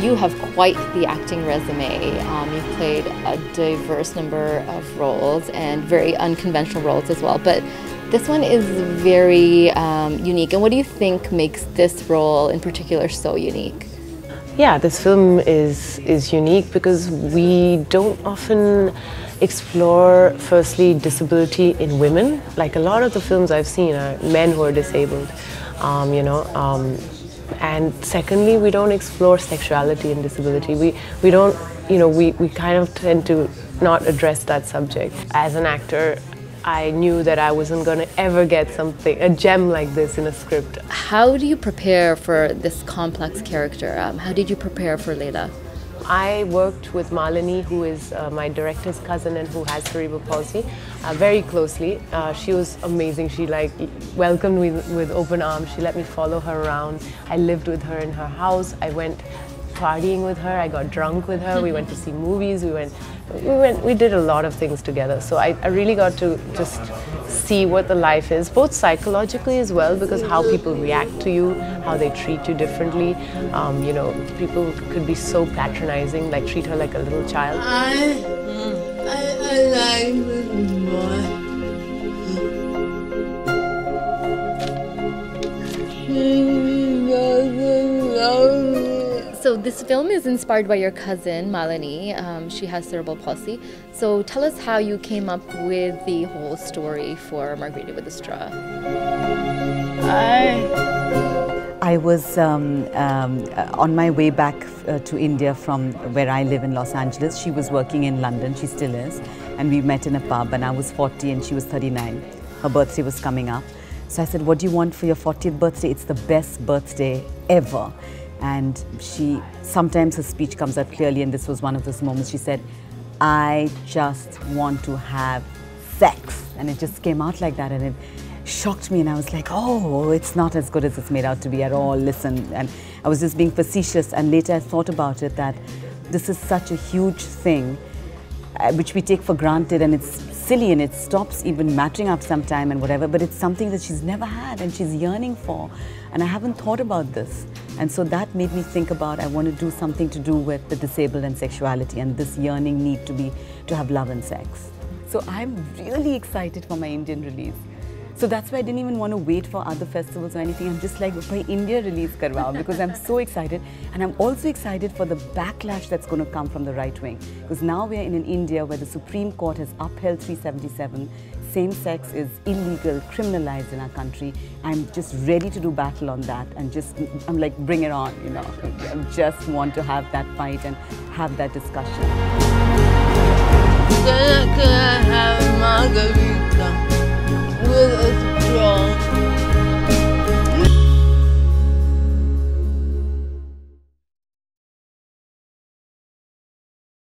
You have quite the acting resume. You've played a diverse number of roles and very unconventional roles as well. But this one is very unique. And what do you think makes this role in particular so unique? Yeah, this film is unique because we don't often explore, firstly, disability in women. Like a lot of the films I've seen are men who are disabled, and secondly, we don't explore sexuality and disability. We don't, we kind of tend to not address that subject. As an actor, I knew that I wasn't going to ever get a gem like this in a script. How do you prepare for this complex character? How did you prepare for Leila? I worked with Malini, who is my director's cousin and who has cerebral palsy, very closely. She was amazing. She welcomed me with open arms. She let me follow her around. I lived with her in her house. I went partying with her. I got drunk with her. We went to see movies. We did a lot of things together. So I really got to just see what the life is, both psychologically as well, because how people react to you, how they treat you differently. People could be so patronizing, like treat her like a little child. I like this boy. So this film is inspired by your cousin, Malini. She has cerebral palsy. So tell us how you came up with the whole story for Margarita with a Straw. I was on my way back to India from where I live in Los Angeles. She was working in London, she still is. And we met in a pub, and I was 40 and she was 39. Her birthday was coming up. So I said, what do you want for your 40th birthday? It's the best birthday ever. And sometimes her speech comes out clearly, and this was one of those moments. She said, I just want to have sex. And it just came out like that, and it shocked me, and I was like, oh, it's not as good as it's made out to be at all, listen. And I was just being facetious, and later I thought about it, that this is such a huge thing, which we take for granted, and it's silly, and it stops even mattering after some time and whatever, but it's something that she's never had and she's yearning for. And I haven't thought about this. And so that made me think about, I want to do something to do with the disabled and sexuality and this yearning need to have love and sex. So I'm really excited for my Indian release. So that's why I didn't even want to wait for other festivals or anything. I'm just like, by India release karwao, because I'm so excited. And I'm also excited for the backlash that's going to come from the right wing. Because now we're in an India where the Supreme Court has upheld 377. Same-sex is illegal, criminalized in our country. I'm just ready to do battle on that, and I'm like, bring it on, I just want to have that fight and have that discussion.